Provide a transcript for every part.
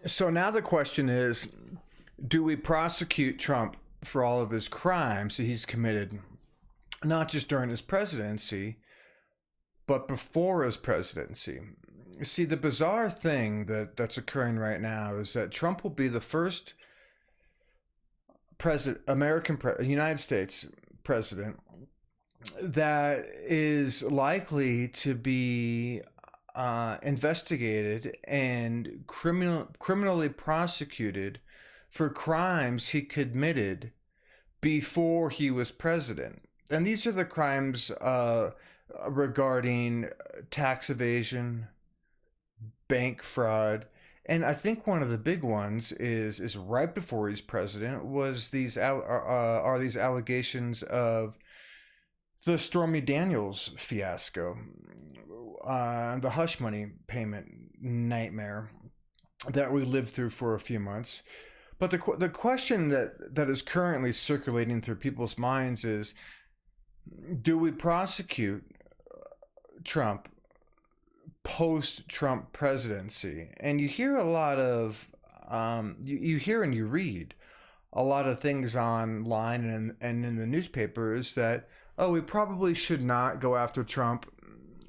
So now the question is, do we prosecute Trump for all of his crimes that he's committed, not just during his presidency, but before his presidency? See, the bizarre thing that's occurring right now is that Trump will be the first United States president that is likely to be investigated and criminally prosecuted for crimes he committed before he was president. And these are the crimes regarding tax evasion, bank fraud, and I think one of the big ones is right before he's president was these allegations of the Stormy Daniels fiasco, the hush money payment nightmare that we lived through for a few months. But the question that is currently circulating through people's minds is, do we prosecute Trump post-Trump presidency? And you hear a lot of, you hear and you read a lot of things online and in the newspapers that, oh, we probably should not go after Trump.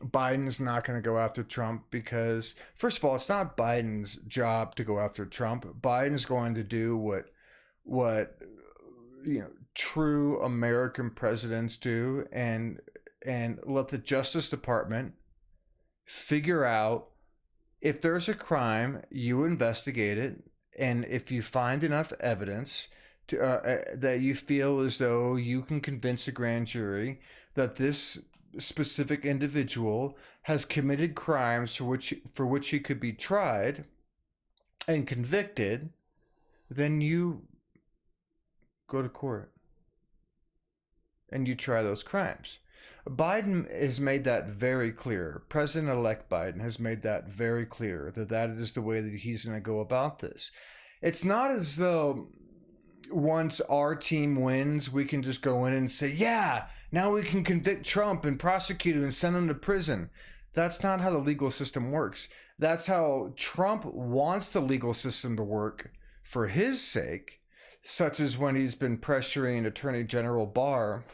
Biden's not going to go after Trump because, first of all, it's not Biden's job to go after Trump. Biden's going to do what true American presidents do and let the Justice Department figure out if there's a crime, you investigate it, and if you find enough evidence that you feel as though you can convince a grand jury that this specific individual has committed crimes for which he could be tried and convicted, then you go to court and you try those crimes. Biden has made that very clear. President-elect Biden has made that very clear that is the way that he's going to go about this. It's not as though once our team wins, we can just go in and say, yeah, now we can convict Trump and prosecute him and send him to prison. That's not how the legal system works. That's how Trump wants the legal system to work for his sake, such as when he's been pressuring Attorney General Barr,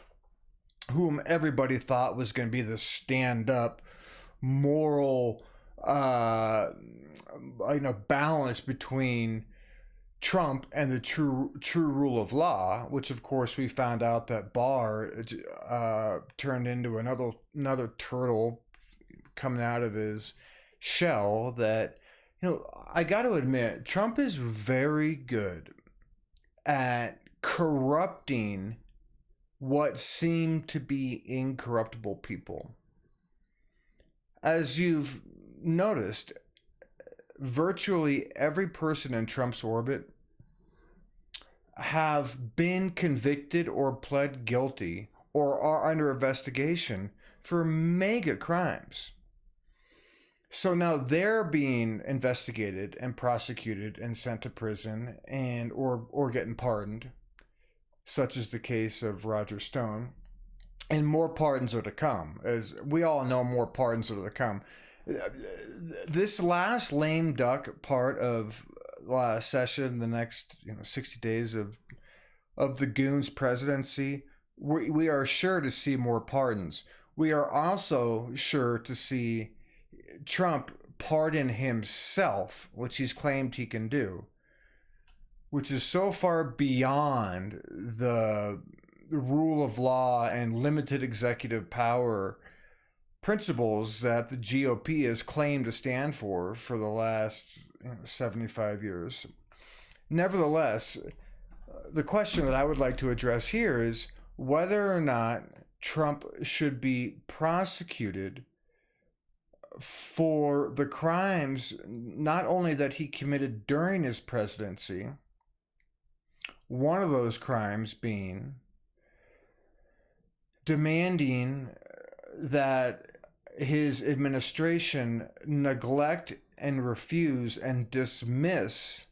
whom everybody thought was going to be the stand-up moral balance between Trump and the true rule of law, which of course we found out that Barr turned into another turtle coming out of his shell. That, I got to admit, Trump is very good at corrupting what seem to be incorruptible people. As you've noticed, virtually every person in Trump's orbit have been convicted or pled guilty or are under investigation for mega crimes. So now they're being investigated and prosecuted and sent to prison and or getting pardoned, such as the case of Roger Stone. And more pardons are to come. As we all know, more pardons are to come. This last lame duck part of session, the next 60 days of the goon's presidency, we are sure to see more pardons. We are also sure to see Trump pardon himself, which he's claimed he can do, which is so far beyond the rule of law and limited executive power principles that the GOP has claimed to stand for the last 75 years. Nevertheless, the question that I would like to address here is whether or not Trump should be prosecuted for the crimes not only that he committed during his presidency, one of those crimes being demanding that his administration neglect and refuse and dismiss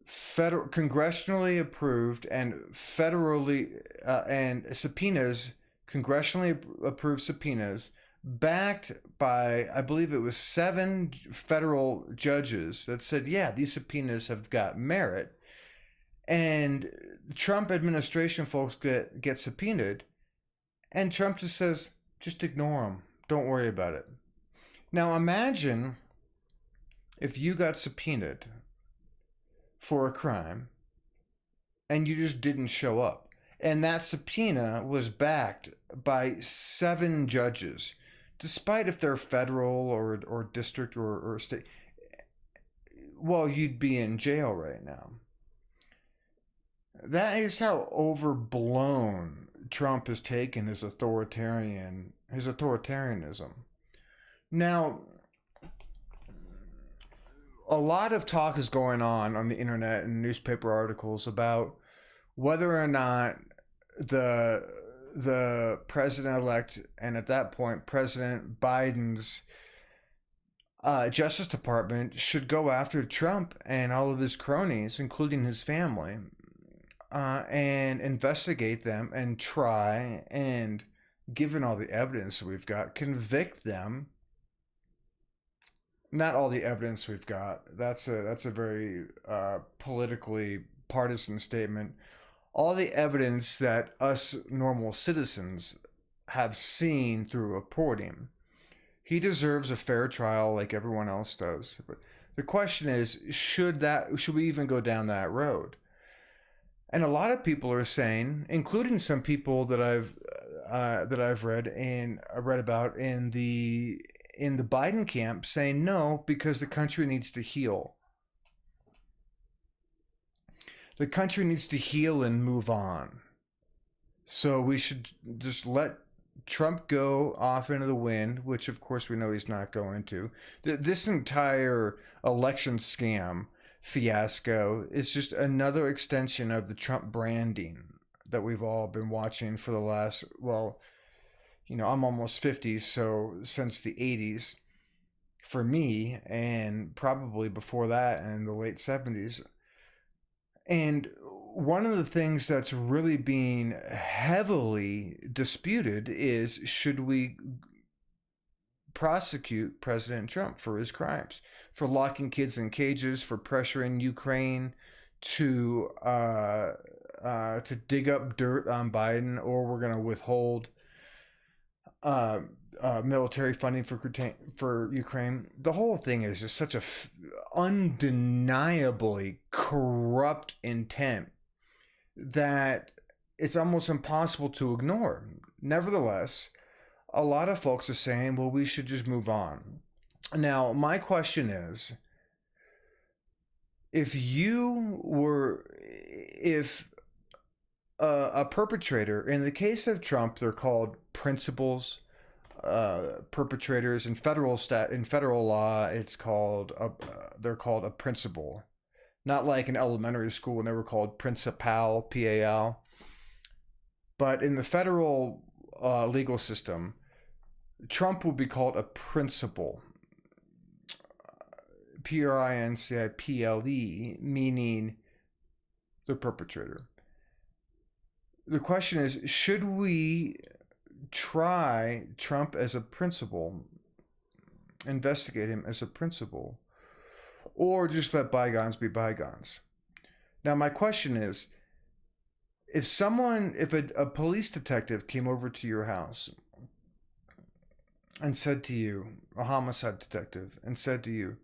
congressionally approved and federally and subpoenas, congressionally approved subpoenas backed by, I believe it was 7 federal judges that said, yeah, these subpoenas have got merit. And Trump administration folks get subpoenaed, and Trump just says, just ignore them. Don't worry about it. Now imagine if you got subpoenaed for a crime and you just didn't show up. And that subpoena was backed by 7 judges, despite if they're federal or district or state. Well, you'd be in jail right now. That is how overblown Trump has taken his authoritarianism. Now, a lot of talk is going on the internet and newspaper articles about whether or not the president-elect, and at that point President Biden's Justice Department, should go after Trump and all of his cronies, including his family, and investigate them and try and, given all the evidence we've got, convict them. Not all the evidence we've got. That's a very politically partisan statement. All the evidence that us normal citizens have seen through reporting. He deserves a fair trial like everyone else does. But the question is, should we even go down that road? And a lot of people are saying, including some people that I've read about in the Biden camp, saying no, because the country needs to heal. The country needs to heal and move on. So we should just let Trump go off into the wind, which of course we know he's not going to. This entire election scam fiasco is just another extension of the Trump branding that we've all been watching for the last, well, I'm almost 50, so since the 80s for me, and probably before that in the late 70s. And one of the things that's really being heavily disputed is, should we prosecute President Trump for his crimes, for locking kids in cages, for pressuring Ukraine to dig up dirt on Biden, or we're going to withhold military funding for Ukraine. The whole thing is just such a undeniably corrupt intent that it's almost impossible to ignore. Nevertheless, a lot of folks are saying, well, we should just move on. Now, my question is, if a perpetrator, in the case of Trump, they're called principals, perpetrators in federal law, they're called a principal, not like in elementary school when they were called principal, PAL. But in the federal legal system, Trump will be called a principal, PRINCIPLE, meaning the perpetrator. The question is, should we try Trump as a principal, investigate him as a principal, or just let bygones be bygones? Now, my question is, if a police detective came over to your house and said to you, a homicide detective, and said to you,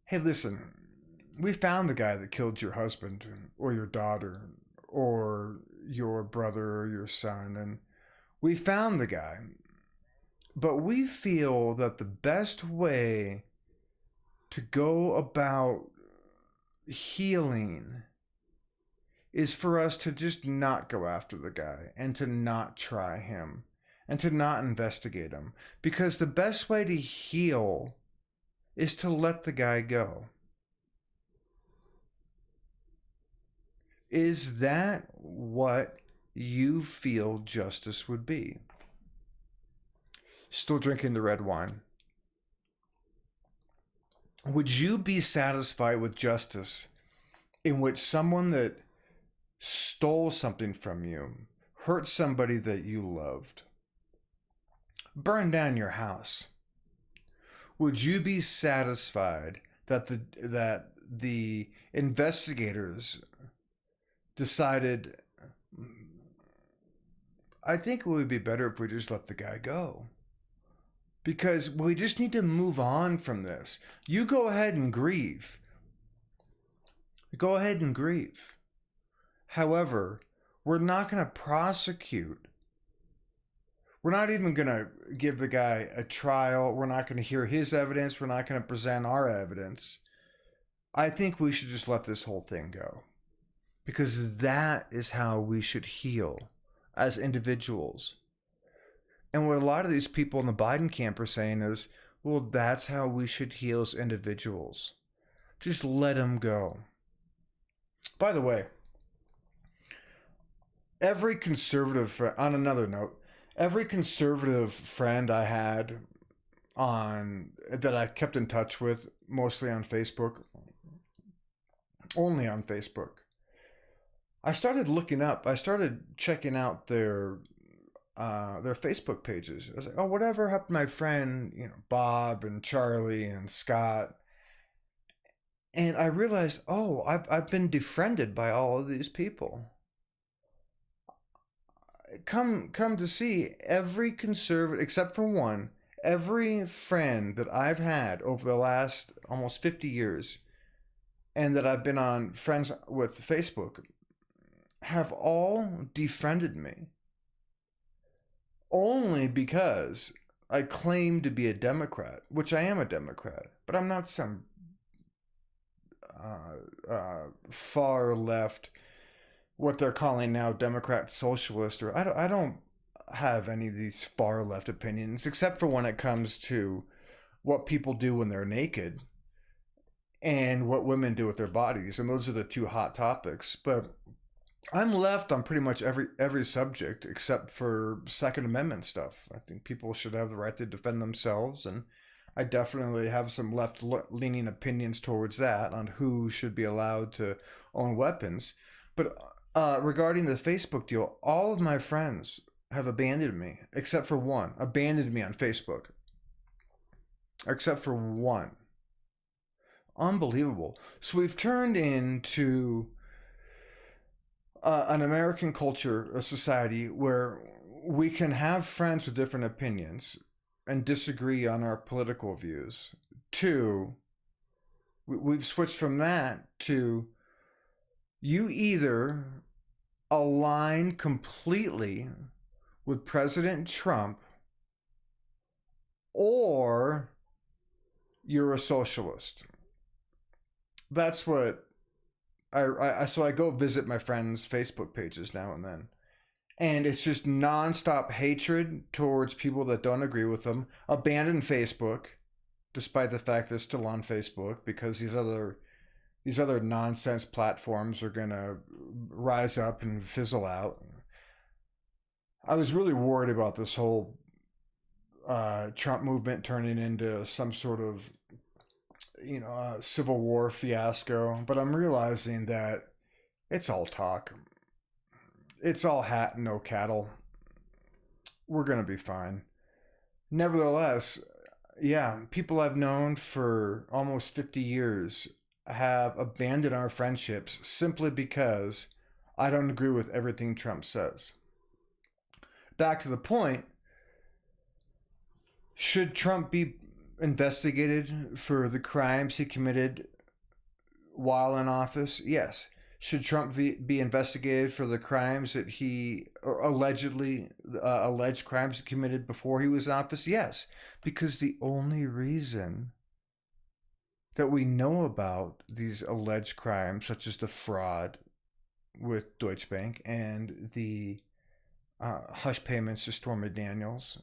hey, listen, we found the guy that killed your husband or your daughter or your brother or your son, and we found the guy, but we feel that the best way to go about healing is for us to just not go after the guy and to not try him and to not investigate him, because the best way to heal is to let the guy go. Is that what you feel justice would be? Still drinking the red wine. Would you be satisfied with justice in which someone that stole something from you, hurt somebody that you loved, burn down your house, would you be satisfied that the investigators decided, I think it would be better if we just let the guy go? Because we just need to move on from this. You go ahead and grieve. Go ahead and grieve. However, we're not going to prosecute. We're not even going to give the guy a trial. We're not going to hear his evidence. We're not going to present our evidence. I think we should just let this whole thing go. Because that is how we should heal as individuals. And what a lot of these people in the Biden camp are saying is, well, that's how we should heal as individuals. Just let them go. By the way, every conservative, on another note, every conservative friend I had that I kept in touch with, mostly on Facebook, only on Facebook, I started checking out their Facebook pages. I was like, oh, whatever happened to my friend, Bob and Charlie and Scott? And I realized, oh, I've been defriended by all of these people. Come to see, every conservative, except for one, every friend that I've had over the last almost 50 years, and that I've been on friends with Facebook, have all defriended me. Only because I claim to be a Democrat, which I am a Democrat, but I'm not some far left, what they're calling now Democrat socialist, or I don't have any of these far left opinions, except for when it comes to what people do when they're naked and what women do with their bodies, and those are the two hot topics. But I'm left on pretty much every subject except for Second Amendment stuff. I think people should have the right to defend themselves, and I definitely have some left-leaning opinions towards that on who should be allowed to own weapons. But regarding the Facebook deal, all of my friends have abandoned me, except for one. Abandoned me on Facebook. Except for one. Unbelievable. So we've turned into an American culture, a society where we can have friends with different opinions and disagree on our political views. Two, we've switched from that to you either align completely with President Trump or you're a socialist. That's what so I go visit my friends' Facebook pages now and then. And it's just nonstop hatred towards people that don't agree with them. Abandon Facebook, despite the fact they're still on Facebook, because these other nonsense platforms are gonna rise up and fizzle out. I was really worried about this whole Trump movement turning into some sort of civil war fiasco, but I'm realizing that it's all talk. It's all hat and no cattle. We're going to be fine. Nevertheless, yeah, people I've known for almost 50 years have abandoned our friendships simply because I don't agree with everything Trump says. Back to the point, should Trump be investigated for the crimes he committed while in office? Yes. Should Trump be investigated for the crimes that he alleged crimes he committed before he was in office? Yes. Because the only reason that we know about these alleged crimes, such as the fraud with Deutsche Bank and the hush payments to Stormy Daniels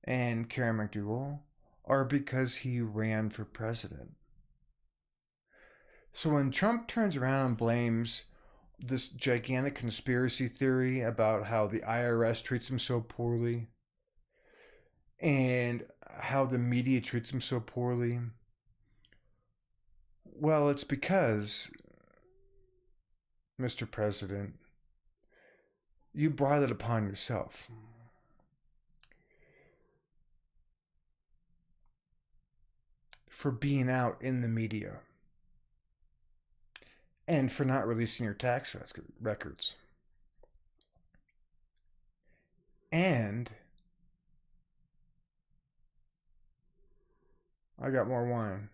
and Karen McDougal, are because he ran for president. So when Trump turns around and blames this gigantic conspiracy theory about how the IRS treats him so poorly and how the media treats him so poorly, well, it's because, Mr. President, you brought it upon yourself. for being out in the media and for not releasing your tax records. And I got more wine.